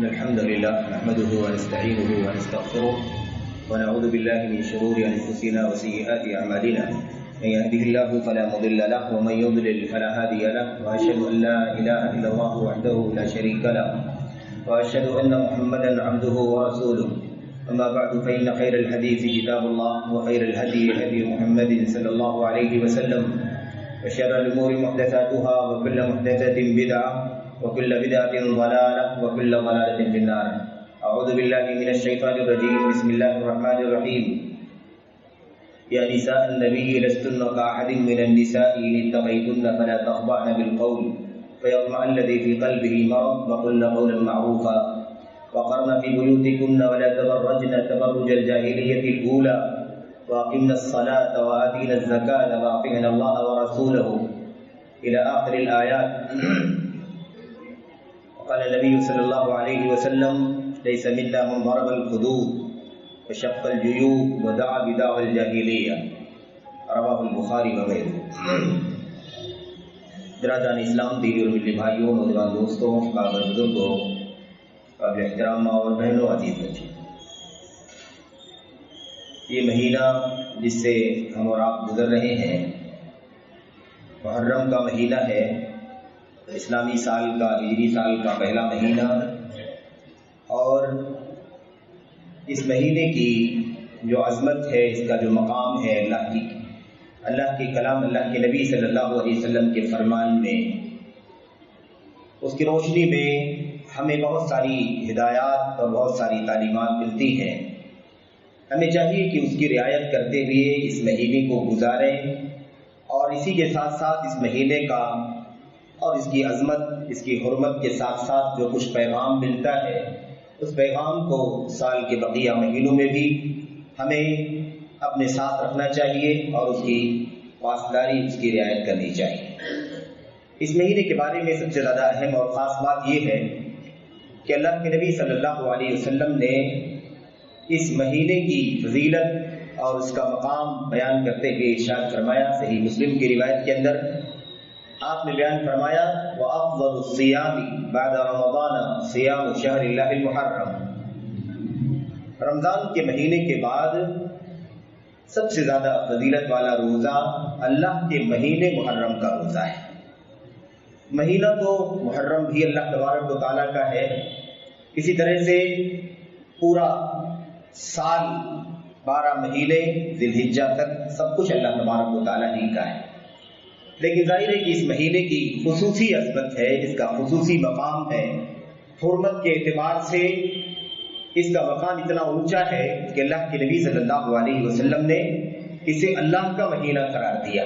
إن الحمد لله نحمده ونستعينه ونستغفره ونعوذ بالله من شرور أنفسنا وسيئات أعمالنا من يهده الله فلا مضل له ومن يضلل فلا هادي له وأشهد أن لا إله إلا الله وحده لا شريك له وأشهد أن محمدا عبده ورسوله أما بعد فإن خير الحديث كتاب الله وخير الهدي هدي محمد صلى الله عليه وسلم وشر الأمور محدثاتها وكل محدثة بدعة وكل بدعة ضلالة وكل ضلالة في النار. أعوذ بالله من الشيطان الرجيم. بسم الله الرحمن الرحيم. يا نساء النبي لستن كأحد من النساء إن اتقيتن فلا تخضعن بالقول فيطمع الذي في قلبه مرض وقلن قولا معروفا وقرن في بيوتكن ولا تبرجن تبرج الجاهلية الأولى وأقمنا الصلاة وآتينا الزكاة وأطعنا الله ورسوله إلى آخر الآيات. قال النبي صلى الله عليه وسلم ليس منا من ضرب الخدود وشق الجيوب ودعا بدعوى الجاهلية. رواه البخاری وغیرہ. برادران اسلام، دیگر اور ملی بھائیوں، نوجوان دوستوں، قابل بزرگوں، قابل احترام اور بہنوں، عزیز بچوں، یہ مہینہ جس سے ہم اور آپ گزر رہے ہیں محرم کا مہینہ ہے. اسلامی سال کا، ہجری سال کا پہلا مہینہ، اور اس مہینے کی جو عظمت ہے، اس کا جو مقام ہے اللہ کے کلام، اللہ کے نبی صلی اللہ علیہ وسلم کے فرمان میں، اس کی روشنی میں ہمیں بہت ساری ہدایات اور بہت ساری تعلیمات ملتی ہیں. ہمیں چاہیے کہ اس کی رعایت کرتے ہوئے اس مہینے کو گزاریں، اور اسی کے ساتھ ساتھ اس مہینے کا اور اس کی عظمت، اس کی حرمت کے ساتھ ساتھ جو کچھ پیغام ملتا ہے، اس پیغام کو سال کے بقیہ مہینوں میں بھی ہمیں اپنے ساتھ رکھنا چاہیے اور اس کی پاسداری، اس کی رعایت کرنی چاہیے. اس مہینے کے بارے میں سب سے زیادہ اہم اور خاص بات یہ ہے کہ اللہ کے نبی صلی اللہ علیہ وسلم نے اس مہینے کی فضیلت اور اس کا مقام بیان کرتے ہوئے ارشاد فرمایا. صحیح مسلم کی روایت کے اندر آپ نے بیان فرمایا وَأَفْضَلُ الصِّيَامِ بَعْدَ رَمَضَانَ صِيَامُ شَهْرِ اللَّهِ الْمُحَرَّمِ. رمضان کے مہینے کے بعد سب سے زیادہ فضیلت والا روزہ اللہ کے مہینے محرم کا روزہ ہے. مہینہ تو محرم بھی اللہ تبارک و تعالیٰ کا ہے. اسی طرح سے پورا سال 12 مہینے ذی الحجہ تک سب کچھ اللہ تبارک و تعالیٰ ہی کا ہے. لیکن ظاہر ہے کہ اس مہینے کی خصوصی عظمت ہے، اس کا خصوصی مقام ہے. حرمت کے اعتبار سے اس کا مقام اتنا اونچا ہے کہ اللہ کے نبی صلی اللہ علیہ وسلم نے اسے اللہ کا مہینہ قرار دیا.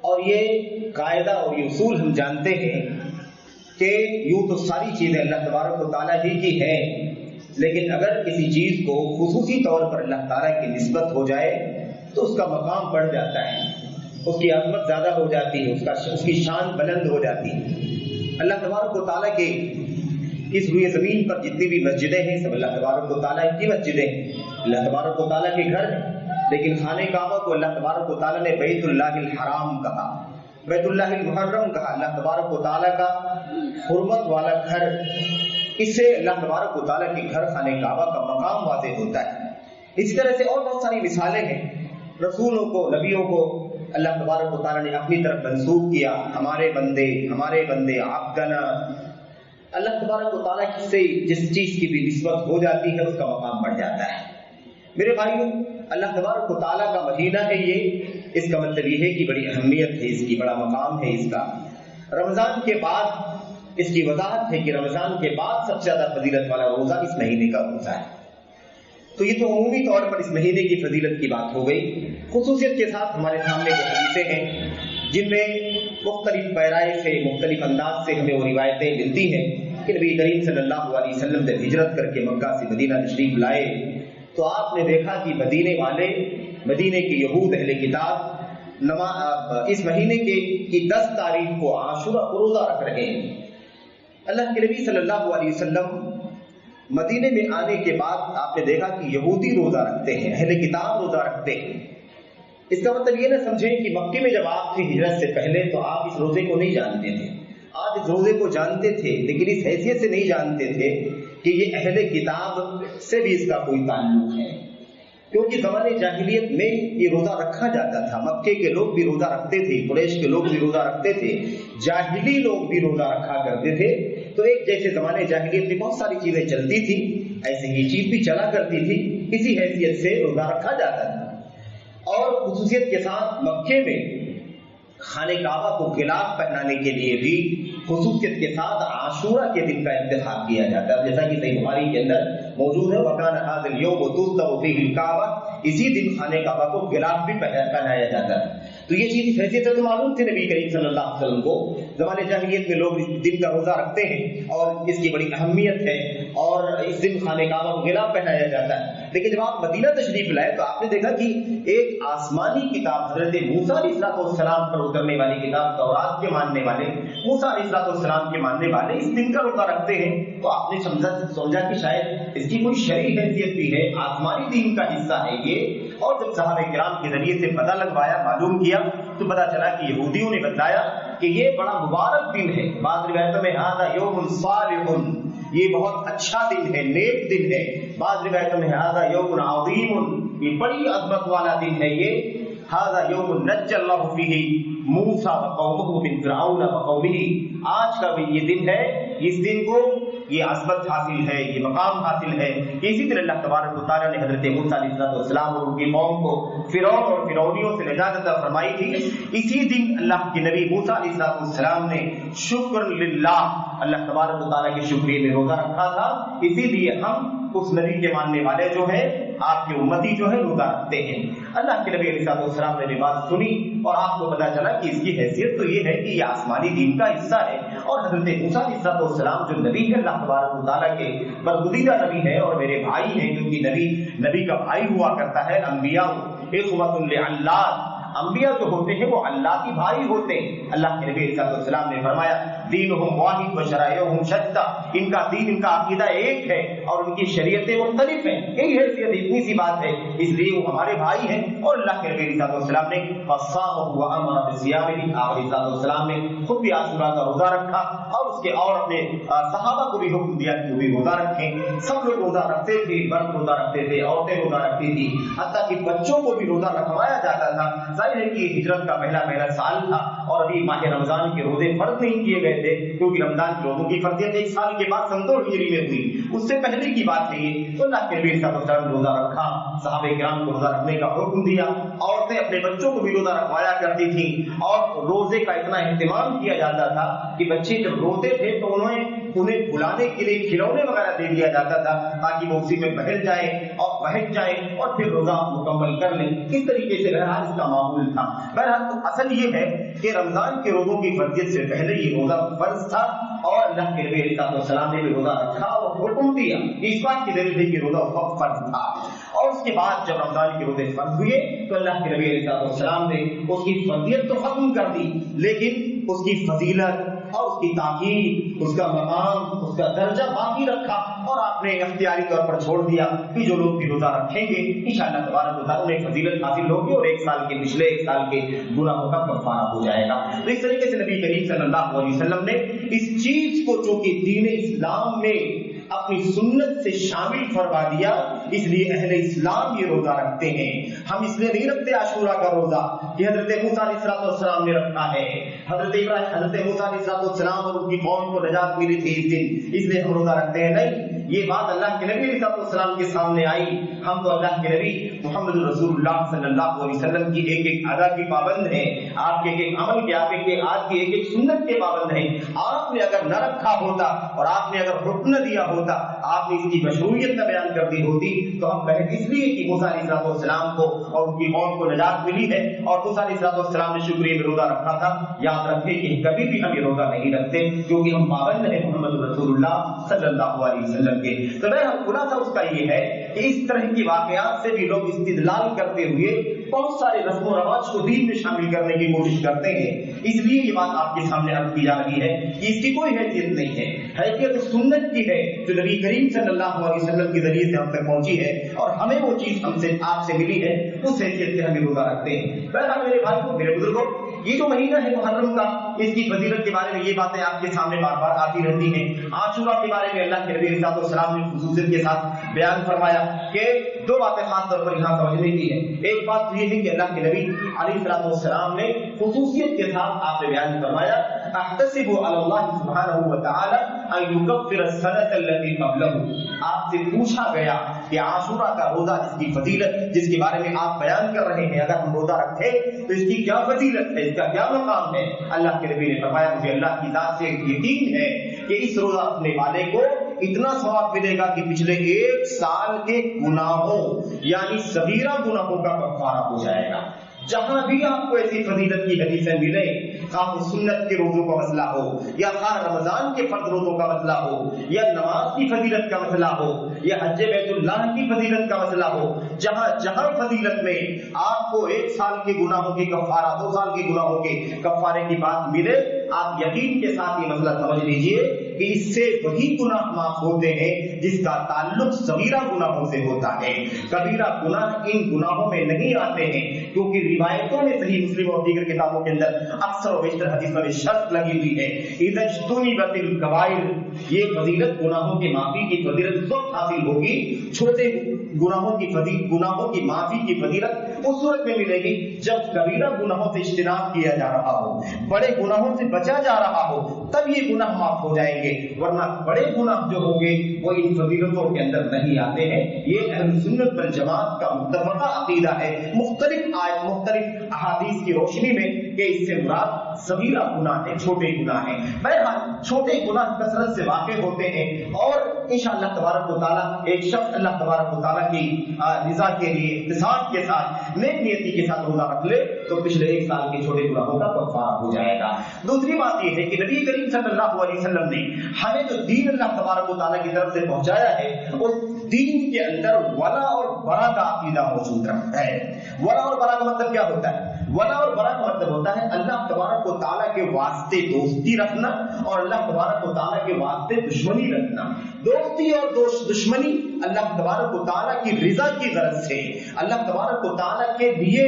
اور یہ قاعدہ اور یہ اصول ہم جانتے ہیں کہ یوں تو ساری چیزیں اللہ تبارک و تعالیٰ ہی کی ہیں، لیکن اگر کسی چیز کو خصوصی طور پر اللہ تعالیٰ کی نسبت ہو جائے تو اس کا مقام بڑھ جاتا ہے، اس کی عظمت زیادہ ہو جاتی ہے، اس کی شان بلند ہو جاتی ہے. اللہ تبارک و تعالیٰ کے اس روئے زمین پر جتنی بھی مسجدیں ہیں سب اللہ تبارک و تعالیٰ کی مسجدیں ہیں، اللہ تبارک و تعالیٰ کے گھر. لیکن خانہ کعبہ کو اللہ تبارک و تعالیٰ نے بیت اللہ الحرام کہا، بیت اللہ المحرم کہا. اللہ تبارک و تعالیٰ کا حرمت والا گھر، اس سے اللہ تبارک و تعالیٰ کے گھر خانہ کعبہ کا مقام واضح ہوتا ہے. اسی طرح سے اور بہت ساری مثالیں ہیں. رسولوں کو، نبیوں کو اللہ تبارک و تعالیٰ نے اپنی طرف منسوب کیا. ہمارے بندے عبدنا. اللہ تبارک و تعالیٰ سے جس چیز کی بھی نسبت ہو جاتی ہے اس کا مقام بڑھ جاتا ہے. میرے بھائیوں، اللہ تبارک و تعالیٰ کا مہینہ ہے یہ. اس کا مطلب یہ ہے کہ بڑی اہمیت ہے اس کی، بڑا مقام ہے اس کا. رمضان کے بعد اس کی وضاحت ہے کہ رمضان کے بعد سب سے زیادہ فضیلت والا روزہ اس مہینے کا روزہ ہے. تو یہ تو عمومی طور پر اس مہینے کی فضیلت کی بات ہو گئی. خصوصیت کے ساتھ ہمارے سامنے وہ حدیثیں ہیں جن میں مختلف پیرائے سے، مختلف انداز سے ہمیں وہ روایتیں ملتی ہیں کہ نبی کریم صلی اللہ علیہ وسلم جب ہجرت کر کے مکہ سے مدینہ تشریف لائے تو آپ نے دیکھا کہ مدینے والے، مدینے کے یہود اہل کتاب اس مہینے کی 10 تاریخ کو عاشورہ کو روزہ رکھ رہے ہیں. اللہ کے نبی صلی اللہ علیہ وسلم مدینے میں آنے کے بعد آپ نے دیکھا کہ یہودی روزہ رکھتے ہیں، اہل کتاب روزہ رکھتے ہیں. اس کا مطلب یہ نہ سمجھیں کہ مکے میں جب آپ تھے ہجرت سے پہلے تو آپ اس روزے کو نہیں جانتے تھے. آج اس روزے کو جانتے تھے لیکن اس حیثیت سے نہیں جانتے تھے کہ یہ اہل کتاب سے بھی اس کا کوئی تعلق ہے، کیونکہ زمانے جاہلیت میں یہ روزہ رکھا جاتا تھا. مکے کے لوگ بھی روزہ رکھتے تھے، قریش کے لوگ بھی روزہ رکھتے تھے، جاہلی لوگ بھی روزہ رکھا کرتے تھے. تو ایک جیسے زمانے جاہلیت میں بہت ساری چیزیں چلتی تھی، ایسے ہی چیز بھی چلا کرتی تھی، اسی حیثیت سے روزہ رکھا جاتا تھا. اور خصوصیت کے ساتھ مکے میں خانہ کعبہ کو غلاف پہنانے کے لیے بھی خصوصیت کے ساتھ عاشورہ کے دن کا انتخاب کیا جاتا ہے، جیسا کہ صحیح بخاری کے اندر موجود ہے وَكَانَ هَذَا الْيَوْمُ تُسْتَوْ فِيهِ الْكَعْبَةُ، اسی دن خانہ کعبہ کو غلاف بھی پہنایا جاتا ہے. تو یہ چیز اس حیثیت سے تو معلوم تھی نبی کریم صلی اللہ علیہ وسلم کو. زمانے جاہلیت میں لوگ اس دن کا روزہ رکھتے ہیں اور اس کی بڑی اہمیت ہے اور اس دن خانہ کعبہ کو غلاف پہنایا جاتا ہے. لیکن جب آپ مدینہ تشریف لائے تو آپ نے دیکھا کہ ایک آسمانی کتاب حضرت موسیٰ علیہ السلام پر اترنے والی کتاب تورات کے ماننے والے، موسیٰ علیہ السلام کے ماننے والے اس دن کا روزہ رکھتے ہیں. تو آپ نے سمجھا کہ شاید اس کی کوئی شرعی حیثیت بھی ہے، آسمانی دین کا حصہ ہے یہ. اور جب صحابہ کرام کے ذریعے سے پتہ لگوایا، معلوم کیا، تو پتہ چلا کہ یہودیوں نے بتایا کہ یہ بڑا مبارک دن ہے. بعض روایتوں میں ھذا یوم صالح، یہ بہت اچھا دن ہے، نیک دن ہے. بعض روایتوں میں ھذا یوم عظیم، یہ بڑی عظمت والا دن ہے. یہ ھذا یوم نجی اللہ فیہ موسیٰ وقومہ من فرعون وقومہ، آج کا بھی یہ دن ہے. اس دن کو یہ عظمت حاصل ہے، یہ مقام حاصل ہے کہ اسی طرح اللہ تبارک و تعالیٰ نے حضرت موسیٰ علیہ السلام اور ان کی قوم کو فرعون اور فرعونیوں سے نجات عطا فرمائی تھی. اسی دن اللہ کے نبی موسیٰ علیہ السلام نے شکر للہ، اللہ تبارک و تعالیٰ کے شکریہ میں روزہ رکھا تھا. اسی لیے ہم اس نبی کے ماننے والے جو ہیں، آپ کے امتی جو ہے روزہ رکھتے ہیں. اللہ کے نبی علیہ السلام نے بات سنی اور آپ کو پتا چلا کہ اس کی حیثیت تو یہ ہے کہ یہ آسمانی دین کا حصہ ہے. اور حضرت موسیٰ علیہ السلام جو نبی ہے اللہ تبارک و تعالیٰ کے برگزیدہ نبی ہے اور میرے بھائی ہیں، کیونکہ نبی کا بھائی ہوا کرتا ہے. انبیاء اخوۃ لعلات، انبیاء جو ہوتے ہیں وہ اللہ کی بھائی ہوتے ہیں. اللہ کے نبی علیہ السلام نے فرمایا دینہم واحد وشرائعہم شتیٰ، ان کا دین، ان کا عقیدہ ایک ہے اور ان کی شریعتیں مختلف ہیں. یہی حیثیت، اتنی سی بات ہے، اس لیے وہ ہمارے بھائی ہیں. اور اللہ کے نبی علیہ السلام نے فصامہ وامر بصیامہ، آپ علیہ السلام نے خود بھی عاشورہ کا روزہ رکھا اور اس کے اور اپنے صحابہ کو بھی حکم دیا کہ وہ بھی روزہ رکھیں. سب لوگ روزہ رکھتے تھے، مرد روزہ رکھتے تھے، عورتیں روزہ رکھتی تھی، حتیٰ کہ بچوں کو بھی روزہ رکھوایا جاتا تھا. ظاہر ہے کہ ہجرت کا پہلا سال تھا اور ابھی ماہ رمضان کے روزے فرض نہیں کیے گئے تھے، کیونکہ رمضان کے روزوں کی فرضیت ایک سال کے بعد 100 ہجری میں ہوئی، اس سے پہلے کی بات ہے یہ. تو اللہ کے نبی صلی اللہ علیہ وسلم روزہ رکھا، صحابہ کرام کو روزہ رکھنے کا حکم دیا. عورتیں اپنے بچوں کو بھی روزہ رکھوایا کرتی تھیں اور روزے کا اتنا اہتمام کیا جاتا تھا کہ بچے جب روتے تھے تو انہیں بلانے کے لیے کھلونے وغیرہ دے دیا جاتا تھا تاکہ وہ اسی میں بہل جائیں اور بہت جائیں اور پھر روزہ مکمل کر لیں. اس طریقے سے بہرحال اس کا معمول تھا. بہرحال تو اصل یہ ہے کہ رمضان کے روزوں کی فرضیت سے پہلے یہ روزہ فرض تھا اور اللہ کے نبی علیہ السلام نے بھی روزہ رکھا اور حکم دیا. اس بات کی دلیل ہے کہ روزہ اس وقت فرض تھا. اور اس کے بعد جب رمضان کے روزے فرض ہوئے تو اللہ کے نبی علیہ السلام نے اس کی فرضیت تو ختم کر دی، لیکن اس کی فضیلت اور اس کی تاکید، اس کا مقام، اس کا درجہ باقی رکھا اور آپ نے اختیاری طور پر چھوڑ دیا کہ جو لوگ بھی روزہ رکھیں گے انشاءاللہ تبارک و تعالیٰ انہیں فضیلت حاصل ہوگی اور پچھلے ایک سال کے گناہوں کا کفارہ ہو جائے گا. تو اس طریقے سے نبی کریم صلی اللہ علیہ وسلم نے اس چیز کو چونکہ دین اسلام میں اپنی سنت سے شامل فرما دیا، اس لیے اہل اسلام یہ روزہ رکھتے ہیں. ہم اس لیے نہیں رکھتے عاشورہ کا روزہ کہ حضرت موسیٰ علیہ السلام نے رکھا ہے، حضرت موسیٰ علیہ السلام اور ان کی قوم کو نجات ملی تھی اس دن، اس لیے ہم روزہ رکھتے ہیں. نہیں، یہ بات اللہ کے نبی علیہ السلام کے سامنے آئی. ہم تو اللہ کے نبی محمد رسول اللہ صلی اللہ علیہ وسلم کی ایک ایک ادا کی پابند ہیں، آپ کے ایک ایک عمل کے، آپ کی ایک ایک سنت کے پابند ہیں. آپ نے اگر نہ رکھا ہوتا اور آپ نے اگر حکم نہ دیا ہوتا، آپ نے اس کی مشروعیت نہ بیان کر دی ہوتی تو ہم بحث اس لیے کہ موسیٰ علیہ السلام کو اور ان کی قوم کو نجات ملی ہے اور موسیٰ علیہ السلام نے شکریہ میں روزہ رکھا تھا. یاد رکھیں کہ کبھی بھی ہم یہ روزہ نہیں رکھتے کیونکہ ہم پابند ہیں محمد رسول اللہ صلی اللہ علیہ وسلم کے. تو خلاصہ اس کا یہ ہے کہ اس طرح کی واقعات سے بھی لوگ استدلال کرتے ہوئے بہت سارے رسم و رواج کو دین میں شامل کرنے کی کوشش کرتے ہیں. اس لیے یہ بات آپ کے سامنے عرض کی جا رہی ہے کہ اس کی کوئی حیثیت نہیں ہے. حیثیت سنت کی ہے جو نبی کریم صلی اللہ علیہ وسلم کے ذریعے سے ہم تک پہنچی ہے اور ہمیں وہ چیز ہم سے آپ سے ملی ہے، اس حیثیت سے ہم روزہ رکھتے ہیں. بہرحال میرے بھائیوں، میرے بزرگوں، یہ جو مہینہ ہے محرم کا، اس کی فضیلت کے بارے میں یہ باتیں آپ کے سامنے بار بار آتی رہتی ہیں۔ عاشورہ کے بارے میں اللہ کے نبی علیہ السلام نے خصوصیت کے ساتھ بیان فرمایا کہ دو باتیں خاص طور پر یہاں سمجھنے کی ہے۔ ایک بات تو یہ ہے کہ اللہ کے نبی علیہ السلام نے خصوصیت کے ساتھ آپ نے بیان فرمایا احتسب علی اللہ سبحانہ وتعالی ان یکفر السنۃ التي قبلہ۔ آپ سے پوچھا گیا کہ عاشورہ کا روزہ جس کی فضیلت جس کے بارے میں آپ بیان کر رہے ہیں، اگر ہم روزہ رکھیں تو اس کی کیا فضیلت ہے، اس کا کیا مقام ہے؟ اللہ کے نبی نے فرمایا مجھے اللہ کی ذات سے یقین ہے کہ اس روزہ رکھنے والے کو اتنا ثواب ملے گا کہ پچھلے 1 سال کے گناہوں یعنی صغیرہ گناہوں کا کفارہ ہو جائے گا۔ جہاں بھی آپ کو ایسی فضیلت کی حدیثیں ملیں، خواہ سنت کے روزوں کا مسئلہ ہو یا خواہ رمضان کے فرض روزوں کا مسئلہ ہو یا نماز کی فضیلت کا مسئلہ ہو یا حج بیت اللہ کی فضیلت کا مسئلہ ہو، جہاں جہاں فضیلت میں آپ کو 1 سال کے گناہوں کی کفارہ، 2 سال کے گناہوں کے کفارے کی بات ملے، آپ یقین کے ساتھ یہ مسئلہ سمجھ لیجئے کہ اس سے وہی گناہ معاف ہوتے ہیں جس کا تعلق صغیرہ گناہوں سے ہوتا ہے۔ کبیرہ گناہ ان گناہوں میں نہیں آتے ہیں، کیونکہ روایتوں میں صحیح مسلم اور دیگر کتابوں کے اندر اکثر و بیشتر حدیثوں میں شرط لگی ہوئی ہے اذا اجتنبت الکبائر، یہ فضیلت گناہوں کی معافی کی فضیلت وقت حاصل ہوگی، چھوٹے گناہوں کی معافی کی فضیلت اس صورت میں ملے گی جب کبیرہ گناہوں سے اجتناب کیا جا رہا ہو، بڑے گناہوں سے بچا جا رہا ہو، تب یہ گناہ معاف ہو جائیں گے، ورنہ بڑے گناہ جو ہوں گے وہ ان فضیلتوں کے اندر نہیں آتے ہیں۔ یہ اہل سنت والجماعت کا متفقہ عقیدہ ہے، مختلف آیت مختلف احادیث کی روشنی میں، کہ اس سے مراد صغیرہ گناہ ہے، چھوٹے گناہ ہیں۔ بہرحال چھوٹے گناہ کثرت سے واقع ہوتے ہیں، اور انشاءاللہ تبارک و تعالیٰ ایک شخص اللہ تبارک و تعالیٰ کی رضا کے لیے احتساب کے ساتھ نیک نیتی کے ساتھ روزہ رکھ لے تو پچھلے 1 سال کے چھوٹے گناہوں کا کفارہ ہو جائے گا۔ دوسری بات یہ ہے کہ نبی کریم صلی اللہ علیہ وسلم نے ہمیں جو دین اللہ تبارک و تعالیٰ کی طرف سے پہنچایا ہے اس دین کے اندر ولا اور برا کا عقیدہ موجود رکھتا ہے۔ ولا اور برا کا مطلب کیا ہوتا ہے؟ ولا اور برا کا مطلب ہوتا ہے اللہ تبارک و تعالیٰ کے واسطے دوستی رکھنا اور اللہ تبارک و تعالیٰ کے واسطے دشمنی رکھنا۔ دوستی اور دشمنی اللہ تبارک و تعالیٰ کی رضا کی غرض سے، اللہ تبارک و تعالیٰ کے لیے،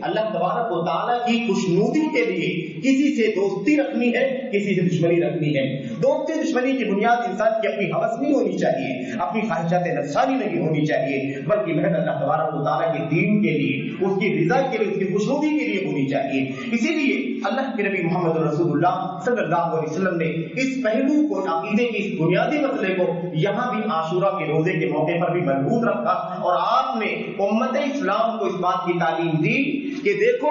اللہ تبارک و تعالیٰ کی خوشنودی کے لیے کسی سے دوستی رکھنی ہے، کسی سے دشمنی رکھنی ہے۔ دوستی دشمنی کی بنیاد انسان کی اپنی ہوس نہیں ہونی چاہیے، اپنی خواہشات نفسانی نہیں ہونی چاہیے، بلکہ محض اللہ تبارک و تعالیٰ کے دین کے لیے، اس کی رضا کے لیے، اس کی خوشنودی کے لیے ہونی چاہیے۔ اسی لیے اللہ کے نبی محمد رسول اللہ صلی اللہ علیہ وسلم نے اس پہلو کو، عقیدے کے اس بنیادی مسئلے کو یہاں بھی عاشورہ کے روزے کے موقع پر بھی مربوط رکھا، اور آپ نے امت اسلام کو اس بات کی تعلیم دی کہ دیکھو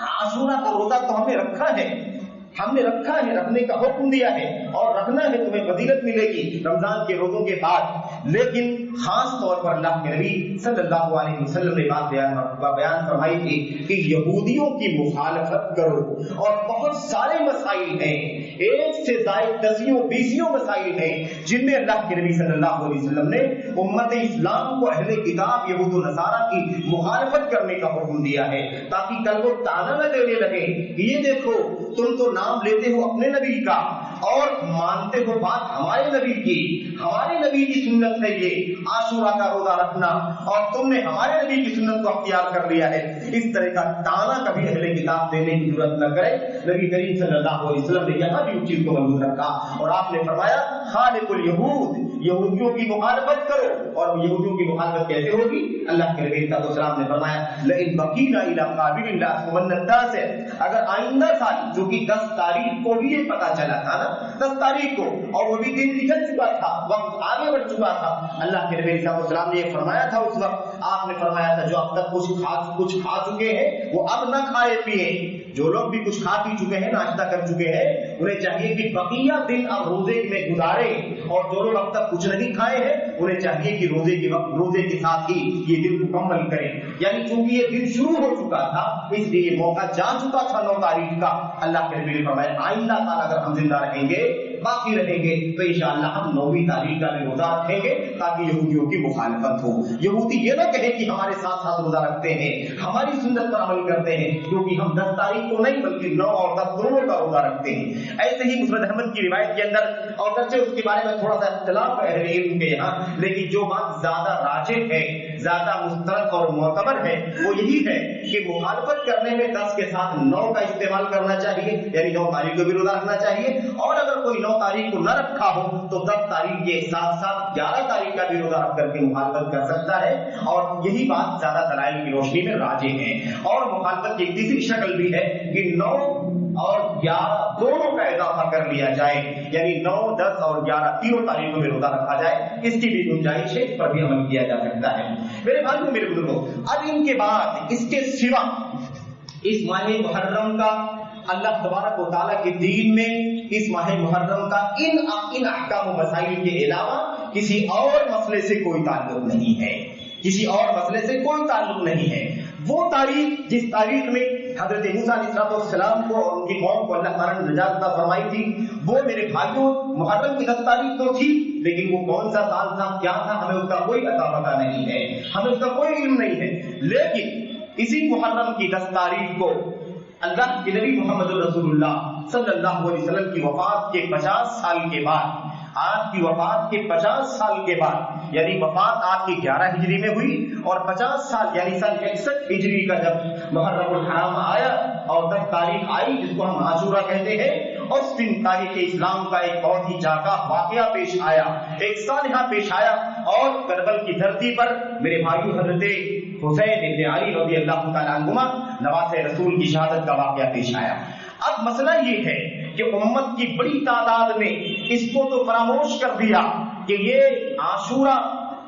عاشورہ کا روزہ تو ہم نے رکھا ہے، رکھنے کا حکم دیا ہے اور رکھنا ہے، تمہیں فضیلت ملے گی رمضان کے روزوں کے بعد، لیکن خاص طور پر اللہ کے نبی صلی اللہ علیہ وسلم نے بات بیان فرمائی تھی کہ یہودیوں کی مخالفت کرو، اور بہت سارے مسائل ہیں، 1 سے زائد 10 مسائل ہیں جن میں اللہ کے نبی صلی اللہ علیہ وسلم نے امت اسلام کو اہل کتاب یہود و نصارہ کی مخالفت کرنے کا حکم دیا ہے، تاکہ کل وہ تانا نہ دینے لگے کہ یہ دیکھو تم تو نام لیتے ہو اپنے نبی کا اور مانتے ہو بات ہمارے نبی کی، ہمارے نبی کی سنت ہے یہ عاشورہ کا روزہ رکھنا، اور تم نے ہمارے نبی کی سنت کو اختیار کر لیا ہے۔ اس طرح کا تانا کبھی اہل کتاب دینے کی ضرورت نہ کرے۔ نبی کریم صلی اللہ علیہ وسلم نے یہاں بھی اس چیز کو محفوظ رکھا، اور آپ نے فرمایا خالق الیہود، یہودیوں کی مخالفت کرو، اور یہودیوں کی مخالفت کیسے ہوگی؟ اللہ کے نبی صلی اللہ علیہ وسلم نے فرمایا لئن بقینا الی قابل لاصومن التاسع، اگر آئندہ سال جو کہ 10 تاریخ کو بھی یہ پتا چلا تھا نا، 10 تاریخ کو، اور وہ بھی دن نکل چکا تھا، وقت آگے بڑھ چکا تھا، اللہ کے نبی صلی اللہ علیہ وسلم نے یہ فرمایا تھا اس وقت، آپ نے فرمایا تھا جو اب تک کچھ کھا چکے ہیں وہ اب نہ کھائے پیے، جو لوگ بھی کچھ کھا پی چکے ہیں، ناشتہ کر چکے ہیں، انہیں چاہیے کہ بقیہ دن اب روزے میں گزارے، اور جو لوگ اب تک کچھ نہیں کھائے ہیں انہیں چاہیے کہ روزے کے ساتھ ہی یہ دن مکمل کریں۔ یعنی چونکہ یہ دن شروع ہو چکا تھا اس لیے یہ موقع جا چکا تھا 9 تاریخ کا، اللہ کے نبی نے فرمایا آئندہ سال اگر ہم زندہ رہیں گے، باقی رہیں گے، تو انشاءاللہ ہم 9ویں تاریخ کا بھی روزہ رکھیں گے تاکہ یہودیوں کی مخالفت ہو، یہودی یہ نہ کہے کہ ہمارے ساتھ ساتھ روزہ رکھتے ہیں، ہماری سنت پر عمل کرتے ہیں، کیونکہ ہم 10 تاریخ کو نہیں بلکہ 9 اور 10 دونوں کا روزہ رکھتے ہیں۔ ایسے ہی مسند احمد کی روایت کے اندر، اور اگرچہ اس کے بارے میں تھوڑا سا اختلاف ہے اہل علم کے یہاں، لیکن جو بات زیادہ راجح ہے، زیادہ مسترد اور معتبر ہے وہ یہی ہے کہ مخالفت کرنے میں 10 کے ساتھ 9 کا استعمال کرنا چاہیے، یعنی 9 تاریخ کو بھی روزہ رکھنا چاہیے، اور اگر کوئی 9 تاریخ کو نہ رکھا ہو تو 10 تاریخ کے ساتھ ساتھ 11 تاریخ کا بھی روزہ رکھ کر کے مخالفت کر سکتا ہے، اور یہی بات زیادہ دلائل کی روشنی میں راجح ہے۔ اور مخالفت کی ایک تیسری شکل بھی ہے کہ 9 اور 11 دونوں کا اضافہ کر لیا جائے، یعنی 9، 10 اور 11 تینوں تاریخوں میں روزہ رکھا جائے، اس کی بھی گنجائش ہے، اس پر بھی عمل کیا جا سکتا ہے۔ میرے بھائیوں، میرے بزرگوں، اب ان کے بعد اس کے سوا اس ماہ محرم کا اللہ تبارک و تعالیٰ کے دین میں اس ماہ محرم کا ان احکام و مسائل کے علاوہ کسی اور مسئلے سے کوئی تعلق نہیں ہے، کسی اور مسئلے سے کوئی تعلق نہیں ہے۔ وہ تاریخ جس تاریخ میں حضرت موسیٰ علیہ السلام کو اور ان کی قوم کو اللہ تعالیٰ نے نجات عطا فرمائی تھی، وہ میرے بھائیوں محرم کی 10 تاریخ تو تھی، لیکن وہ کون سا سال تھا، کیا تھا، ہمیں اس کا کوئی عطا پتہ نہیں ہے، ہمیں اس کا کوئی علم نہیں ہے۔ لیکن اسی محرم کی 10 تاریخ کو اللہ کے نبی محمد رسول اللہ صلی اللہ علیہ وسلم کی وفات کے 50 سال کے بعد، آپ کی وفات کے 50 سال کے بعد، یعنی وفات آپ کی 11 ہجری میں ہوئی اور 50 سال یعنی سن 61 ہجری کا جب محرم الحرام آیا اور 10 تاریخ آئی جس کو ہم عاشورہ کہتے ہیں، اس دن تاریخ اسلام کا ایک بہت ہی جاگا واقعہ پیش آیا، ایک سانحہ پیش آیا، اور کربل کی دھرتی پر میرے بھائیو حضرت حسین ابن علی رضی اللہ تعالیٰ عنہما نواسۂ رسول کی شہادت کا واقعہ پیش آیا۔ اب مسئلہ یہ ہے کہ امت کی بڑی تعداد نے اس کو تو فراموش کر دیا کہ یہ عاشورہ،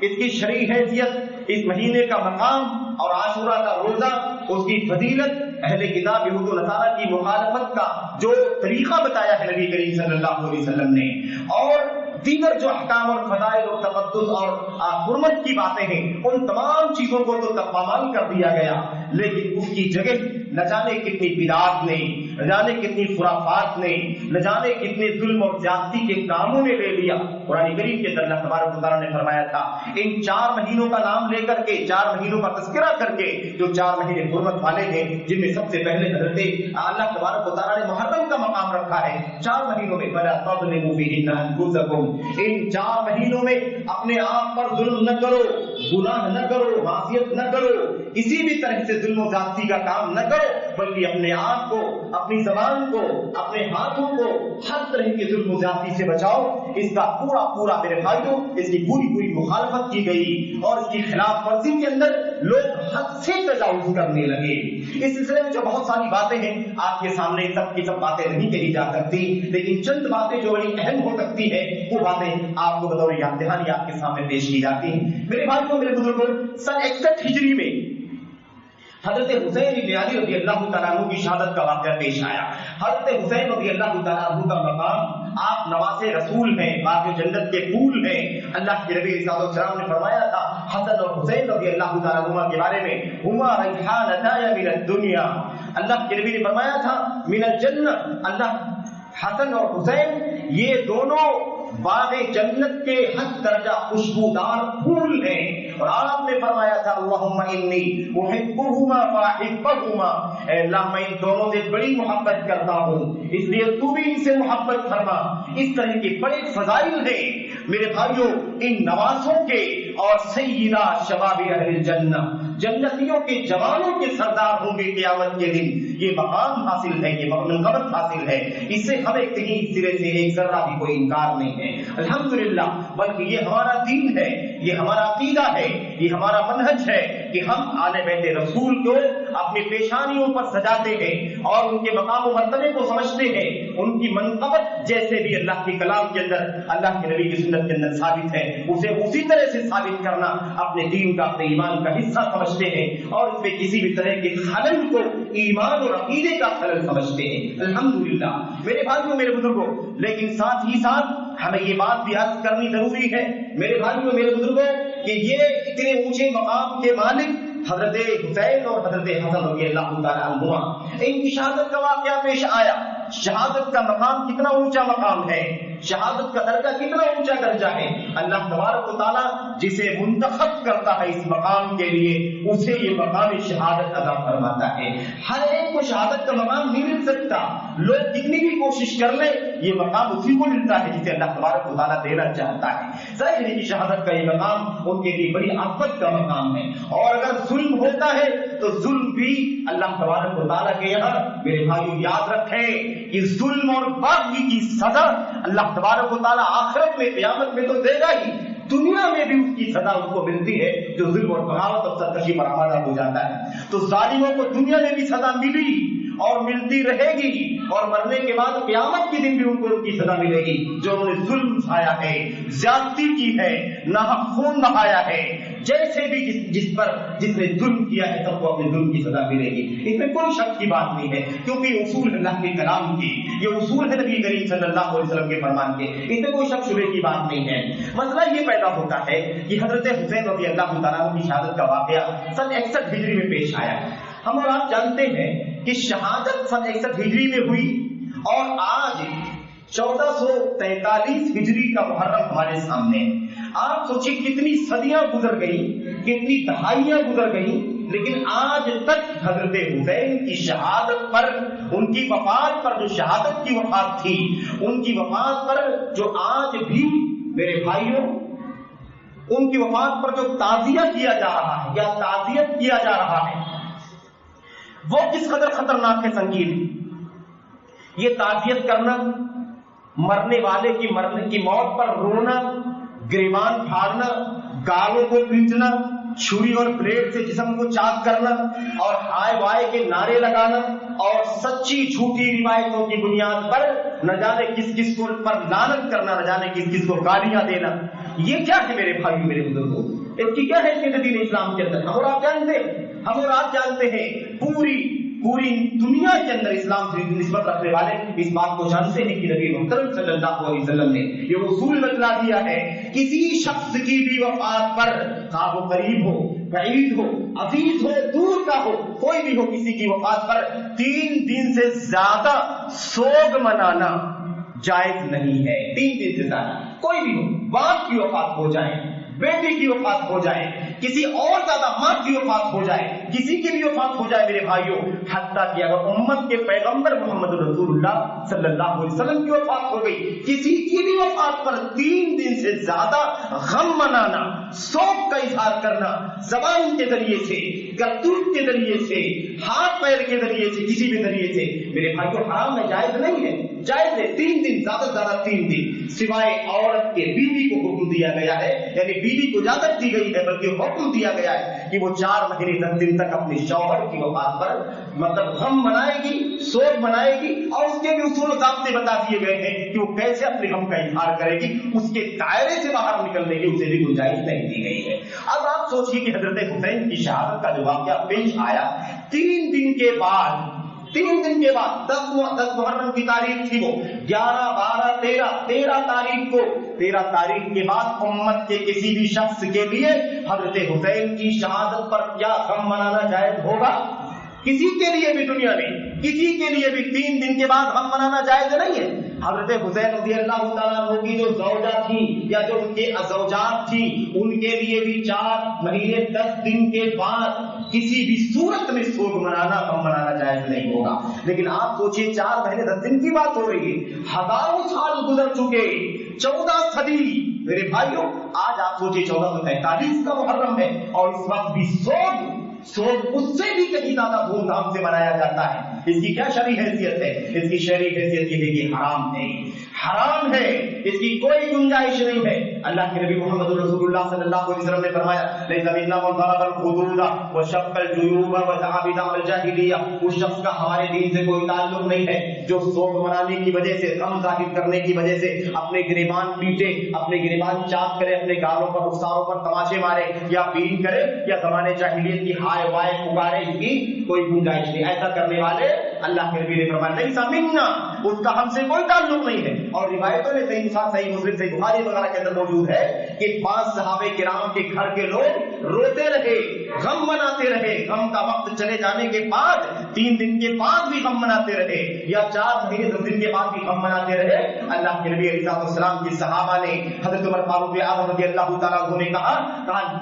اس کی شرعی حیثیت، اس مہینے کا مقام اور عاشورہ کا روزہ، اس کی فضیلت، اہل کتاب یہود و نصارہ کی مخالفت کا جو طریقہ بتایا ہے نبی کریم صلی اللہ علیہ وسلم نے، اور دیگر جو احکام اور فضائل اور تقدس اور حرمت کی باتیں ہیں، ان تمام چیزوں کو تو پامال کر دیا گیا، لیکن اس کی جگہ نہ جانے کتنی بدعات نے، نہ جانے کتنی خرافات نے، نہ جانے کتنے ظلم اور زیادتی کے کاموں نے لے لیا۔ قرآن کریم کے اندر اللہ تبارک و تعالیٰ نے فرمایا تھا، ان 4 مہینوں کا نام لے کر کے، 4 مہینوں کا تذکرہ کر کے، جو 4 مہینے حرمت والے ہیں، جن میں سب سے پہلے حضرت اللہ تبارک و تعالیٰ نے محرم کا مقام رکھا ہے۔ 4 مہینوں میں فَلَا تَظْلِمُوا فِيهِنَّ أَنفُسَكُمْ، ان 4 مہینوں میں اپنے آپ پر ظلم نہ کرو، گناہ نہ کرو، معصیت نہ کرو، کسی بھی طرح سے ظلم و زیادتی کا کام نہ کرو، بلکہ اپنے آپ کو، اپنی زبان کو، اپنے ہاتھوں کو ہر طرح کے ظلم و زیادتی سے بچاؤ۔ اس کا پورا میرے بھائیوں اس کی پوری مخالفت کی گئی، اور اس کی خلاف ورزی کے اندر لوگ حد سے تجاوز کرنے لگے۔ اس سلسلے میں جو بہت ساری باتیں ہیں آپ کے سامنے سب کی سب باتیں نہیں کہی جا سکتی، لیکن چند باتیں جو بڑی اہم ہو سکتی ہے وہ باتیں آپ کو بطور یاد دہانی آپ کے سامنے پیش کی جاتی ہیں۔ میرے بھائیوں، میرے بزرگوں، سن 61 ہجری میں حضرت حسین ابن علی رضی اللہ تعالیٰ عنہ کی شہادت کا واقعہ پیش آیا۔ حضرت حسین رضی اللہ تعالیٰ عنہ کا مقام، آپ نواسے رسول ہیں، باغ جنت کے پھول ہیں۔ اللہ کے نبی صلی اللہ علیہ وسلم نے فرمایا تھا حسن اور حسین رضی اللہ تعالیٰ عنہ کے بارے میں، ہما ریحانتان من الدنیا، اللہ کے نبی نے فرمایا تھا من الجنت، اللہ حسن اور حسین یہ دونوں باغ جنت کے حد درجہ خوشبودار پھول ہیں، اور آپ نے فرمایا تھا اللہم انی احبہما فاحبہما، اے اللہ میں ان دونوں سے بڑی محبت کرتا ہوں، اس لیے تو بھی ان سے محبت فرما۔ اس طرح کے بڑے فضائل ہیں میرے بھائیوں ان نواسوں کے، اور سیدہ شباب اہل الجنہ، جنتیوں کے جوانوں کے سردار ہوں گے قیامت کے دن۔ یہ مقام حاصل ہے، یہ منقبت حاصل ہے، اس سے ہمیں کہیں سرے سے ایک ذرہ بھی کوئی انکار نہیں ہے الحمدللہ، بلکہ یہ ہمارا دین ہے، یہ ہمارا عقیدہ ہے، یہ ہمارا منہج ہے کہ ہم آل بیت رسول کو اپنی پیشانیوں پر سجاتے ہیں اور ان کے مقام و مرتبے کو سمجھتے ہیں، ان کی منقبت جیسے بھی اللہ کے کلام کے اندر، اللہ کے نبی کی سنت کے اندر ثابت ہے، اسے اسی طرح سے ثابت کرنا اپنے دین کا، اپنے ایمان کا حصہ سمجھتے ہیں، اور اس میں کسی بھی طرح کے خلل کو ایمان اور عقیدے کا خلل سمجھتے ہیں الحمدللہ۔ میرے بھائیوں، میرے بزرگوں، لیکن ساتھ ہی ساتھ ہمیں یہ بات بھی عرض کرنی ضروری ہے میرے بھائیوں، میرے بزرگوں، کہ یہ اتنے اونچے مقام کے مالک حضرت حسین اور حضرت حسن رضی اللہ تعالیٰ عنہما، ان کی شہادت کا واقعہ پیش آیا۔ شہادت کا مقام کتنا اونچا مقام ہے شہادت کا درجہ کتنا اونچا درجہ ہے. اللہ تبارک و تعالیٰ جسے منتخب کرتا ہے اس مقام کے لیے اسے یہ مقام شہادت عطا فرماتا ہے. ہر ایک کو شہادت کا مقام نہیں مل سکتا. لوگ کتنی بھی کوشش کر لیں یہ مقام اسی کو ملتا ہے جسے اللہ تبارک و تعالیٰ دینا چاہتا ہے. ظاہر ہے کہ شہادت کا یہ مقام ان کے لیے بڑی آفت کا مقام ہے. اور اگر ظلم ہوتا ہے تو ظلم بھی اللہ تبارک و تعالیٰ کے یہاں میرے بھائیو یاد رکھیں کہ ظلم اور باغی کی سزا اللہ تبارک و تعالیٰ آخرت میں قیامت میں تو دے گا ہی, دنیا میں بھی اس کی سزا اس کو ملتی ہے جو ظلم اور بغاوت اور سرکشی پر آمادہ ہو جاتا ہے. تو ظالموں کو دنیا میں بھی سزا ملی اور ملتی رہے گی, اور مرنے کے بعد قیامت کے دن بھی ان کو ان کی سزا ملے گی جو انہوں نے ظلم اٹھایا ہے, زیادتی کی ہے, ناحق خون بہایا ہے. جیسے بھی جس نے ظلم کیا ہے سب کو اپنے ظلم کی سزا ملے گی. اس میں کوئی شک کی بات نہیں ہے کیونکہ یہ اصول اللہ کے کلام کی, یہ اصول ہے نبی کریم صلی اللہ علیہ وسلم کے فرمان کے. اس میں کوئی شک شبے کی بات نہیں ہے. مسئلہ یہ پیدا ہوتا ہے کہ حضرت حسین رضی اللہ تعالیٰ عنہ کی شہادت کا واقعہ سن 61 ہجری میں پیش آیا. ہم اور آپ جانتے ہیں کہ شہادت سن 61 ہجری میں ہوئی اور آج 1443 ہجری کا محرم ہمارے سامنے. آپ سوچیں کتنی صدیاں گزر گئیں, کتنی دہائیاں گزر گئیں, لیکن آج تک حضرت حسین کی شہادت پر, ان کی وفات پر, جو شہادت کی وفات تھی ان کی وفات پر جو آج بھی میرے بھائیوں ان کی وفات پر جو تعزیہ کیا جا رہا ہے یا تعزیت کیا جا رہا ہے وہ کس قدر خطرناک ہے سنگین. یہ تعزیت کرنا, مرنے والے کی موت پر رونا, گریبان پھاڑنا, گالوں کو پینچنا, چھری اور بلیڈ سے جسم کو چاک کرنا اور ہائے وائے کے نعرے لگانا اور سچی جھوٹی روایتوں کی بنیاد پر نہ جانے کس کس کو پر لعنت کرنا, نہ جانے کس کس کو گالیاں دینا, یہ کیا ہے میرے بھائی میرے بزرگوں؟ اس کی کیا حیثیت ہے دین اسلام کے اندر؟ ہم اور آپ جانتے ہیں پوری دنیا کے اندر اسلام سے نسبت رکھنے والے اس بات کو جانتے ہیں کہ نبی محترم صلی اللہ علیہ وسلم نے یہ اصول بتلا دیا ہے, کسی شخص کی بھی وفات پر, خواہ وہ قریب ہو, بعید ہو, عزیز ہو, دور کا ہو, کوئی بھی ہو, کسی کی وفات پر 3 دن سے زیادہ سوگ منانا جائز نہیں ہے. 3 دن سے زیادہ کوئی بھی ہو, باپ کی وفات ہو جائے, بیٹی کی وفات ہو جائے, کسی اور زیادہ ماں کی وفات ہو جائے, کسی کی بھی وفات ہو جائے میرے بھائیوں, حتیٰ کہ اگر امت کے پیغمبر محمد رسول اللہ صلی اللہ علیہ وسلم کی وفات ہو گئی, کسی کی بھی وفات پر 3 دن سے زیادہ غم منانا, سوگ کا اظہار کرنا, زبان کے ذریعے سے, کرتوت کے ذریعے سے, ہاتھ پیر کے ذریعے سے, کسی بھی ذریعے سے میرے بھائیوں حرام ہے, جائز نہیں ہے. جائز ہے 3 دن, زیادہ سے زیادہ 3 دن, سوائے عورت کے بیوی کو حکم دیا گیا ہے, یعنی بیوی کو اجازت دی گئی ہے بلکہ حکم دیا گیا ہے کہ وہ 4 مہینے 10 دن تک اپنے شوہر کی وفات پر مطلب غم منائے گی, سوگ منائے گی, اور اس کے بھی اصول و ضابطے بتا دیے گئے ہیں کہ وہ کیسے اپنے غم کا اظہار کرے گی. اس کے دائرے سے باہر نکلنے کی اسے بھی گنجائش نہیں دی گئی ہے. اب آپ سوچیے کہ حضرت حسین کی شہادت کا جو واقعہ پیش آیا 3 دن کے بعد 10 محرم کی تاریخ تھی, وہ 11, 12, 13 تاریخ کے بعد امت کے کسی بھی شخص کے لیے حضرت حسین کی شہادت پر کیا غم منانا جائز ہوگا؟ کسی کے لیے بھی دنیا میں کسی کے لیے بھی 3 دن کے بعد غم منانا جائز نہیں ہے. حضرت حسین رضی اللہ تعالیٰ عنہ کی جو زوجہ تھی یا جو ان کے زوجات تھی ان کے لیے بھی 4 مہینے 10 دن کے بعد کسی بھی صورت میں سوگ منانا, غم منانا جائز نہیں ہوگا. لیکن آپ سوچئے 4 مہینے 10 دن کی بات ہو رہی ہے, ہزاروں سال گزر چکے, 14 صدی میرے بھائیوں, آج آپ سوچئے 1443 کا محرم ہے اور اس وقت بھی سوگ اس سے بھی کہیں زیادہ دھوم دھام سے منایا جاتا ہے. اس کی کیا شرعی حیثیت ہے؟ اس کی شرعی حیثیت یہ ہے کہ حرام ہے, اس کی کوئی گنجائش نہیں ہے. اللہ کے نبی محمد رسول اللہ صلی اللہ علیہ وسلم نے فرمایا ليس منا من ضرب الخدود وشق الجيوب وذهب بدعوى الجاهليه, اس شخص کا ہمارے دین سے کوئی تعلق نہیں ہے جو سوگ منانے کی وجہ سے, غم ظاہر کرنے کی وجہ سے اپنے گریبان پیٹے, اپنے گریبان چاک کرے, اپنے گالوں پر رخساروں پر تماشے مارے یا پین کرے یا زمانے جاہلیت کی ہائے وائے پکارے, اس کی کوئی گنجائش نہیں. ایسا کرنے والے اللہ کے نبی نے فرمایا لیسا منا، اس کا ہم سے کوئی تعلق نہیں ہے. اور روایتوں میں صحیح مسلم صحیح بخاری وغیرہ کے اندر موجود ہے کہ 5 صحابہ کرام کے گھر کے لوگ روتے رہے، غم مناتے رہے، غم کا وقت چلے جانے کے بعد 3 دن کے بعد بھی غم مناتے رہے، یا 4 مہینے 10 دن کے بعد بھی غم مناتے رہے. اللہ کے نبی علیہ السلام کی صحابہ نے حضرت عمر فاروق اعظم رضی اللہ تعالیٰ عنہ نے کہا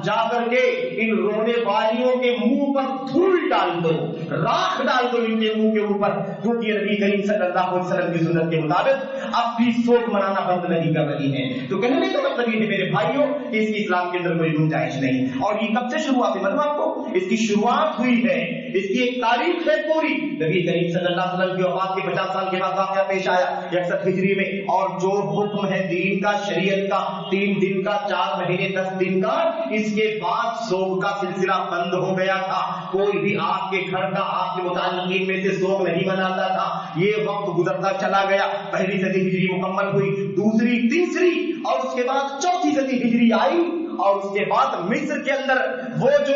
جا کر کے ان رونے والیوں کے منہ پر دھول ڈال دو، راکھ ڈال دو ان کے منہ کے اوپر، کیونکہ نبی کریم صلی اللہ علیہ وسلم کی سنت کے مطابق اب بھی سوگ منانا بند نہیں کر رہی ہے. تو کہنے کا مطلب یہ ہے میرے بھائیوں کہ اس کی اسلام کے اندر کوئی گنجائش نہیں. اور یہ کب سے شروعات ہے؟ معلوم آپ کو اس کی شروعات ہوئی ہے، اس کی ایک تاریخ ہے پوری. نبی کریم صلی اللہ علیہ وسلم کی وفات کے 50 سال کے بعد واقعہ پیش آیا 61 ہجری میں، اور جو حکم ہے دین کا، شریعت کا، 3 دن کا، 4 مہینے 10 دن کا، اس کے بعد سوگ کا سلسلہ بند ہو گیا تھا. کوئی بھی آپ کے گھر کا آپ کے متعلقین میں سے سوگ نہیں مناتا تھا. یہ وقت گزرتا چلا گیا، پہلی صدی ہجری مکمل ہوئی، دوسری، تیسری، اور اس کے بعد چوتھی صدی ہجری آئی، اور اس کے بعد مصر کے اندر وہ جو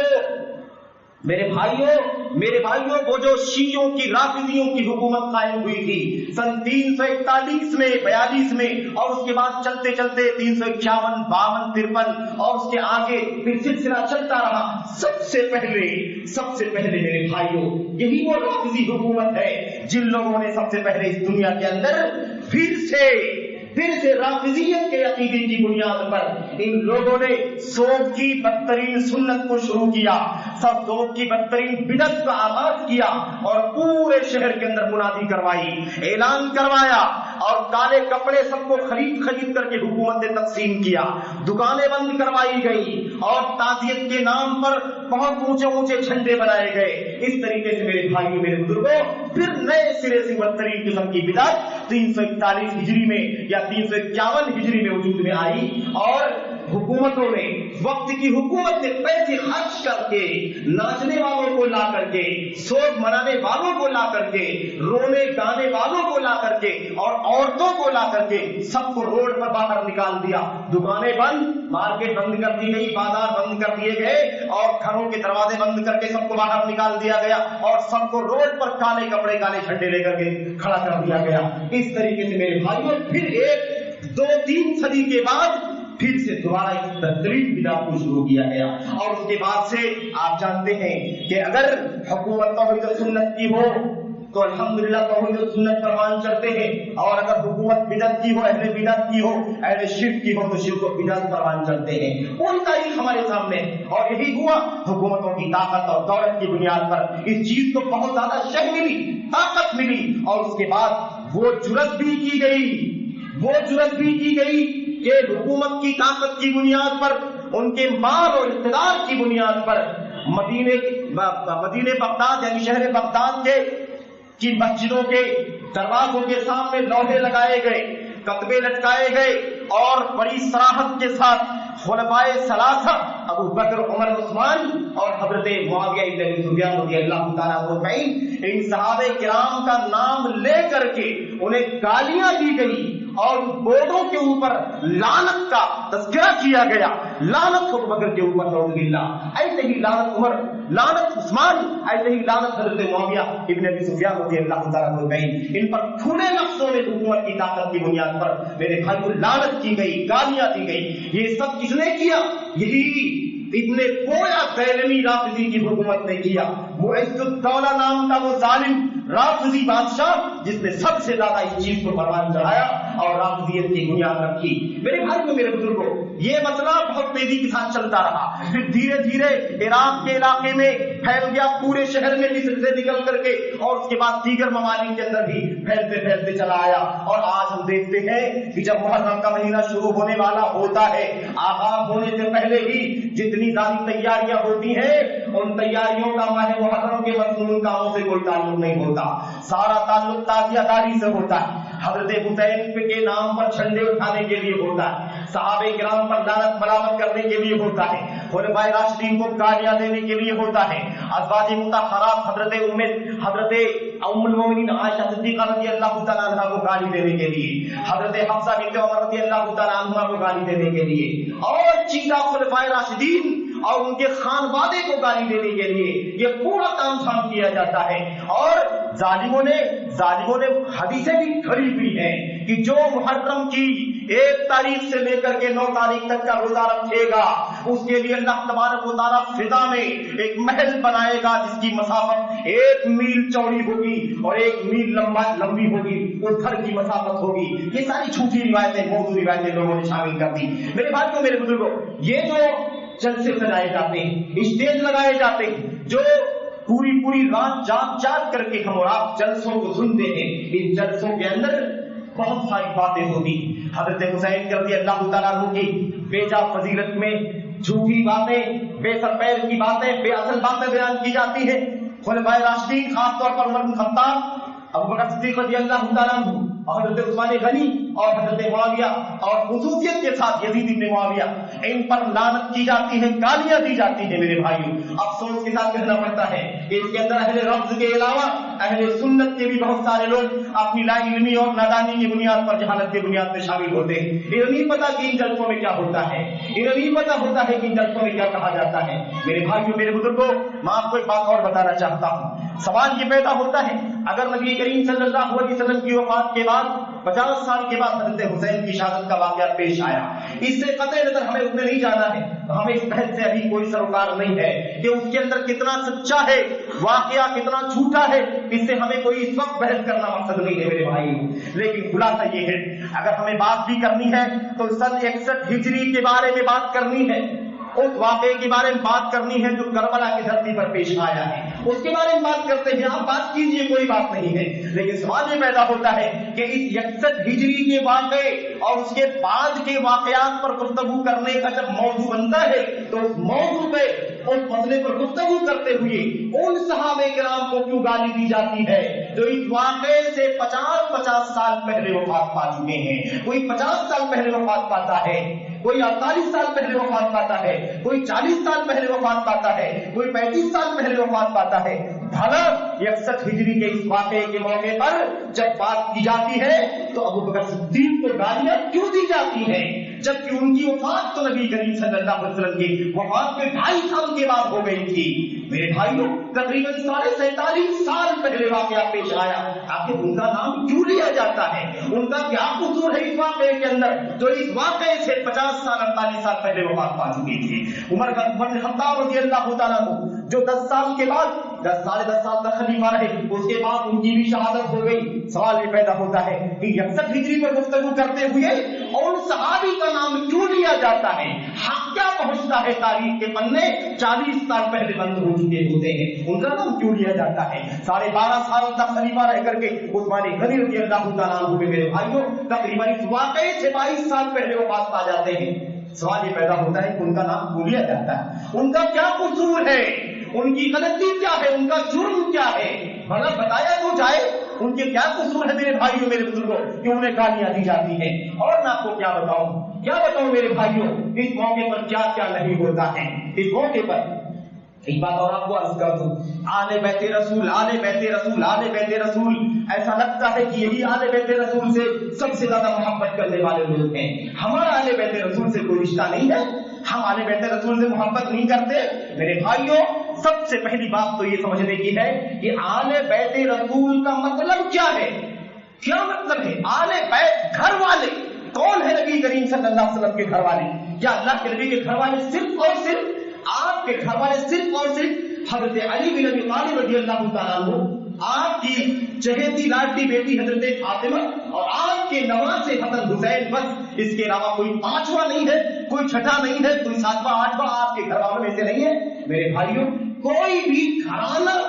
میرے بھائیوں وہ جو شیعوں کی رافضیوں کی حکومت قائم ہوئی تھی سن 341 میں 42 میں، اور اس کے بعد چلتے چلتے 351 52 53 اور اس کے آگے پھر سلسلہ چلتا رہا. سب سے پہلے میرے بھائیوں یہی وہ رافضی حکومت ہے جن لوگوں نے سب سے پہلے اس دنیا کے اندر پھر سے رافضیت کے عقیدے کی بنیاد پر ان لوگوں نے سوگ کی بدترین سنت کو شروع کیا، سوگ کی بدترین بدعت کا آغاز کیا، اور پورے شہر کے اندر منادی کروائی، اعلان کروایا، اور کالے کپڑے سب کو خرید کر کے حکومت نے تقسیم کیا، دکانیں بند کروائی گئی، اور تعزیت کے نام پر بہت اونچے جھنڈے بنائے گئے. اس طریقے سے میرے بھائیوں میرے بزرگوں پھر نئے سرے سے بدترین قسم کی بدعت 341 ہجری میں یا 351 ہجری میں وجود میں آئی، اور حکومتوں نے، وقت کی حکومت نے پیسے خرچ کر کے ناچنے والوں کو لا کر کے، سوگ منانے والوں کو لا کر کے، رونے گانے والوں کو لا کر کے، اور عورتوں کو لا کر کے سب کو روڈ پر باہر نکال دیا. دکانیں بند، مارکیٹ بند کر دی گئی، بازار بند کر دیے گئے، اور گھروں کے دروازے بند کر کے سب کو باہر نکال دیا گیا، اور سب کو روڈ پر کالے کپڑے کالے جھنڈے لے کر کے کھڑا کر دیا گیا. اس طریقے سے میرے بھائیوں پھر 1-2-3 صدی کے بعد پھر سے دوبارہ اس بہترین بدعت کو شروع کیا گیا. اور اس کے بعد سے آپ جانتے ہیں کہ اگر حکومت توحید و سنت کی ہو تو الحمدللہ توحید و سنت پر مان چلتے ہیں، اور اگر حکومت بدعت کی ہو، اہل بدعت کی ہو، اہل شرک کی ہو تو شرک و بدعت پر مان چلتے ہیں. پوری تاریخ ہمارے سامنے، اور یہی ہوا. حکومتوں کی طاقت اور دولت کی بنیاد پر اس چیز کو بہت زیادہ شہ ملی، طاقت ملی، اور اس کے بعد وہ جرأت بھی کی گئی کہ حکومت کی طاقت کی بنیاد پر، ان کے مال اور اقتدار کی بنیاد پر مدینے بغداد یعنی شہر بغداد کی مسجدوں کے دروازوں کے سامنے لوہے لگائے گئے، کتبے لٹکائے گئے، اور بڑی صراحت کے ساتھ خلفائے ثلاثہ ابو بکر، عمر، عثمان اور حضرت معاویہ ابن ابی سفیان رضی اللہ تعالیٰ عنہ ان صحابہ کرام کا نام لے کر کے انہیں گالیاں دی گئی، اور بورڈوں کے اوپر لعنت کا تذکرہ کیا گیا. لعنت ابو بکر کے اوپر نعوذ باللہ، ایسے ہی لعنت عمر، لعنت عثمان، ایسے ہی لعنت حضرت معاویہ ابن ابی سفیان رضی اللہ تعالیٰ عنہ. ان پر کھلے لفظوں میں حکومت کی طاقت کی بنیاد پر میرے بھائی کو لعنت کی گئی، گالیاں دی گئی. یہ سب کس نے کیا؟ یہی ابن بویا دیلمی رافضی کی حکومت نے کیا. معز الدولہ نام کا وہ ظالم رافضی بادشاہ جس نے سب سے زیادہ اس چیز کو پروان چڑھایا اور رافضیت کی بنیاد رکھی. میرے بھائی کو، میرے بزرگوں، یہ مسئلہ بہت تیزی کے ساتھ چلتا رہا، پھر دھیرے دھیرے عراق کے علاقے میں پھیل گیا، پورے شہر میں مصر سے نکل کر کے، اور اس کے بعد دیگر ممالک کے اندر بھی پھیلتے چلا آیا. اور آج ہم دیکھتے ہیں کہ جب محرم کا مہینہ شروع ہونے والا ہوتا ہے، آغاز ہونے سے پہلے ہی جتنی ظاہری تیاریاں ہوتی ہیں، ان تیاریوں کا ماہ محرم کے مصنون کاموں سے کوئی تعلق نہیں ہوتا. سارا تعلق تعزیہ داری سے ہوتا ہے، حضرت حسین کے نام پر جھنڈے اٹھانے کے لیے ہوتا ہے، صحابہ کرام پر لعنت ملامت کرنے کے لیے ہوتا ہے، خلفائے راشدین کو گالیاں دینے کے لیے ہوتا ہے، ازواج مطہرات حضرت ام المومنین عائشہ صدیقہ رضی اللہ تعالیٰ عنہ کو گالی دینے کے لیے، حضرت حفصہ بنت عمر رضی اللہ تعالیٰ عنہ کو گالی دینے کے لیے، اور چیزہ خلفائے راشدین اور ان کے خانوادے کو گالی دینے کے لیے یہ پورا کام شام کیا جاتا ہے. اور ظالموں نے حدیثیں بھی کھڑی ہوئی ہیں کہ جو محرم کی 1 تاریخ سے لے کر کے 9 تاریخ تک کا روزہ رکھے گا اس کے لیے اللہ تبارک و تعالیٰ فضا میں ایک محل بنائے گا جس کی مسافت 1 میل چوڑی ہوگی اور 1 میل لمبی ہوگی. اس گھر کی مسافت ہوگی. یہ ساری جھوٹی روایتیں موضوع روایتیں لوگوں نے شامل کر دی. میرے بھائیوں میرے بزرگوں, یہ جو جلسے سجائے جاتے ہیں, اسٹیج لگائے جاتے ہیں, جو پوری رات جاگ کر کے ہم اور آپ جلسوں کو سنتے ہیں, ان جلسوں کے اندر بہت ساری باتیں ہوتی. حضرت حسین رضی اللہ تعالیٰ عنہ کی بے جا فضیلت میں جھوٹی باتیں, بے سر پیر کی باتیں, بے اصل باتیں بیان کی جاتی ہیں. خلفائے راشدین خاص طور پر عمر بن خطاب, ابو بکر صدیق رضی اللہ تعالیٰ عنہ اور حضرت عثمان غنی اور حضرت معاویہ اور خصوصیت کے ساتھ یزید بن معاویہ, ان پر لعنت کی جاتی ہے, گالیاں دی جاتی ہیں. میرے بھائیوں, افسوس کے ساتھ کہنا پڑتا ہے کہ اس کے اندر اہل رفض کے علاوہ اہل سنت کے بھی بہت سارے لوگ اپنی لا علمی اور نادانی کی بنیاد پر, جہالت کی بنیاد پر شامل ہوتے ہیں. انہیں نہیں پتا کہ ان جلسوں میں کیا ہوتا ہے, انہیں نہیں پتا ہوتا ہے کہ ان جلسوں میں کیا کہا جاتا ہے. میرے بھائیوں میرے بزرگوں, میں آپ کو ایک بات اور بتانا چاہتا ہوں. سوال یہ پیدا ہوتا ہے, اگر نبی کریم صلی اللہ علیہ وسلم کی وفات کے بعد 50 سال کے بعد حضرت حسین کی شہادت کا واقعہ پیش آیا, اس سے قطع نظر ہمیں اس میں نہیں جانا ہے, ہمیں اس بحث سے ابھی کوئی سروکار نہیں ہے کہ اس کے اندر کتنا سچا ہے واقعہ, کتنا جھوٹا ہے. اس سے ہمیں کوئی اس وقت بحث کرنا مقصد نہیں ہے میرے بھائی. لیکن خلاصہ یہ ہے, اگر ہمیں بات بھی کرنی ہے تو سن 61 ہجری کے بارے میں بات کرنی ہے, اس واقعے کے بارے میں بات کرنی ہے جو کربلا کی دھرتی پر پیش آیا ہے, اس کے بارے میں بات کرتے ہیں. آپ بات کیجئے, کوئی بات نہیں ہے. لیکن سوال یہ پیدا ہوتا ہے کہ اس 61 ہجری کے واقعے اور اس کے بعد کے واقعات پر گفتگو کرنے کا جب موضوع بنتا ہے تو اس موضوع پہ, اس مسئلے پر گفتگو کرتے ہوئے ان صحابہ کرام کو کیوں گالی دی جاتی ہے جو اس واقعے سے 50 سال پہلے وفات پا چکے ہیں. کوئی 50 سال پہلے وفات پاتا ہے, کوئی 48 سال پہلے وفات پاتا ہے, کوئی 40 سال پہلے وفات پاتا ہے, کوئی 35 سال پہلے وفات پاتا ہے. بھلا 61 ہجری کے اس واقعے کے موقع پر جب بات کی جاتی ہے تو ابو بکر صدیق کو گالیاں کیوں دی جاتی ہیں, جبکہ ان کی وفات تو نبی کریم صلی اللہ علیہ وسلم کی وفات کے 2.5 سال کے بعد ہو گئی تھی. میرے بھائیوں, تقریباً 47.5 سال پہلے واقعہ پیش آیا. آخر ان کا نام کیوں لیا جاتا ہے, ان کا کیا قصور ہے اس واقعے کے اندر جو اس واقعے سے 50 سال 48 سال پہلے وفات پا چکی تھی. عمر بن خطاب رضی اللہ تعالیٰ عنہ جو 10 سال کے بعد 10 سال تک خلیفہ رہے, اس کے بعد ان کی بھی شہادت ہو گئی. سوال یہ پیدا ہوتا ہے کہ 61 ہجری پر گفتگو کرتے ہوئے اور صحابی کا نام کیوں لیا جاتا ہے, حق کیا پہنچتا ہے تاریخ کے پنے 40 سال پہلے بند ہو چکے ہوتے ہیں, ان کا نام کیوں لیا جاتا ہے. 12.5 سال تک خلیفہ رہ کر کے عثمان غنی رضی اللہ تعالیٰ عنہ ہوئے. میرے بھائیوں, تقریباً اس واقعے سے 22 سال پہلے وفات پا جاتے ہیں. سوال یہ پیدا ہوتا ہے کہ ان کا نام کیوں لیا جاتا ہے, ان کا کیا قصور ہے, ان کی غلطی کیا ہے, ان کا جرم کیا ہے, بھلا بتایا تو جائے ان کے کیا قصور ہے میرے بھائیوں میرے بزرگوں کہ انہیں گالیاں دی جاتی ہیں. اور میں آپ کو کیا بتاؤں میرے بھائیوں, اس موقع پر کیا کیا نہیں ہوتا ہے. اس موقع پر ایک بات اور آپ کو عرض کر دوں, آل بیت رسول, آل بیت رسول, آل بیت رسول, ایسا لگتا ہے کہ یہی آل بیت رسول سے سب سے زیادہ محبت کرنے والے لوگ ہیں. ہمارا آل بیت رسول سے کوئی رشتہ نہیں ہے, ہم آل بیت رسول سے محبت نہیں کرتے. میرے بھائیوں, سب سے پہلی بات تو یہ سمجھنے کی ہے کہ آل بیت رسول کا مطلب کیا ہے. کیا مطلب ہے آل بیت؟ گھر والے کون ہے نبی کریم صلی اللہ علیہ وسلم کے گھر والے؟ کیا اللہ کے نبی کے گھر والے صرف اور صرف, آپ کے گھر والے صرف اور صرف حضرت علی بن ابی طالب رضی اللہ تعالیٰ عنہ, آپ کی چہیتی لاڈلی بیٹی حضرت فاطمہ اور آپ کے نواسے حسن حسین, بس اس کے علاوہ کوئی 5واں نہیں ہے, کوئی 6واں نہیں ہے, کوئی 7واں 8واں آپ کے گھر والوں میں سے نہیں ہے. میرے بھائیوں, کوئی بھی گھرانہ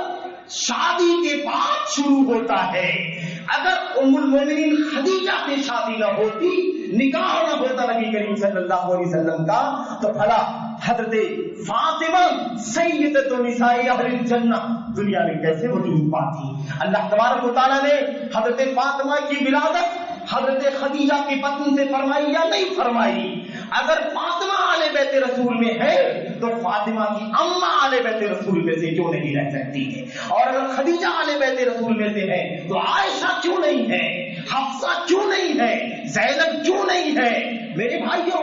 شادی کے بعد شروع ہوتا ہے. اگر ام المومنین خدیجہ کی شادی نہ ہوتی, نکاح نہ ہوتا نبی کریم صلی اللہ علیہ وسلم کا, تو بھلا حضرت فاطمہ سیدۃ نساء اہل الجنہ دنیا میں کیسے وجود پاتی. اللہ تبارک و تعالیٰ نے حضرت فاطمہ کی ولادت حضرت خدیجہ کی پتنی سے فرمائی یا نہیں فرمائی؟ اگر فاطمہ آل بیت رسول میں ہے تو فاطمہ کی اماں آل بیت رسول میں سے کیوں نہیں رہ سکتی ہے؟ اور اگر خدیجہ آل بیت رسول میں سے ہے تو عائشہ کیوں نہیں ہے, حفصہ کیوں نہیں ہے, زینب کیوں نہیں ہے؟ میرے بھائیوں,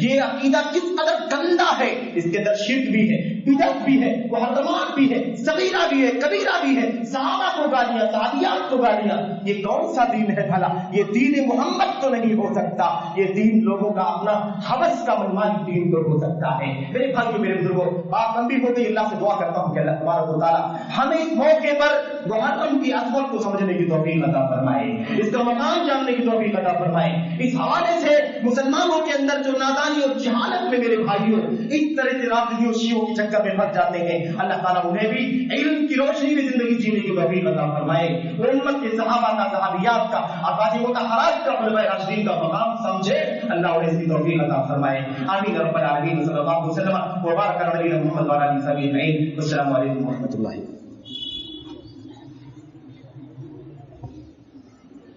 یہ عقیدہ کس قدر گندا ہے، اس کے اندر شرک بھی ہے، بدعت بھی ہے، محرمات بھی ہے، صغیرہ بھی ہے، کبیرہ بھی ہے، صحابہ کو گالیاں، صحابیات کو گالیاں۔ یہ کون سا دین ہے بھلا؟ یہ دین محمد تو نہیں ہو سکتا، یہ دین لوگوں کا اپنا حوث کا منمانی دین تو ہو سکتا ہے۔ میرے بھائیو، میرے بزرگوں، بات لمبی ہوتی، اللہ سے دعا کرتا ہوں کہ اللہ تبارک و تعالیٰ ہمیں اس موقع پر محرم کی عظمت کو سمجھنے کی توفیق عطا فرمائے، اس کا مقام جاننے کی توفیق عطا فرمائے۔ اس حوالے سے مسلمانوں کے اندر جو نادانی اور جہالت میں میرے بھائیوں اس طرح سے رافضی اور شیعوں کے چکر میں پھنس جاتے ہیں، اللہ تعالیٰ انہیں بھی علم کی روشنی میں زندگی جینے کی توفیق عطا فرمائے، وہ امت کے صحابہ کا، صحابیات کا، ازواج مطہرات کا، علماء راشدین کا مقام سمجھے، اللہ انہیں اس کی توفیق عطا فرمائے۔ آمین رب العالمین، صلی اللہ علیہ وسلم وبارک علی نبینا محمد وعلی آلہ وصحبہ اجمعین۔ السلام علیکم و رحمۃ اللہ۔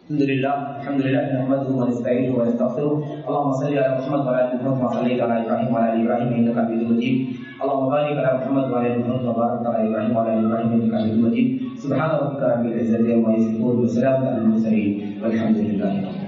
الحمد لله نحمده ونستعينه ونستغفره، اللهم صل على محمد وعلى ال محمد كما صليت على ابراهيم وعلى ال ابراهيم انك حميد مجيد، اللهم بارك على محمد وعلى ال محمد كما باركت على ابراهيم وعلى ال ابراهيم انك حميد مجيد، سبحان ربك رب العزة عما يصفون وسلام على المرسلين والحمد لله رب العالمين۔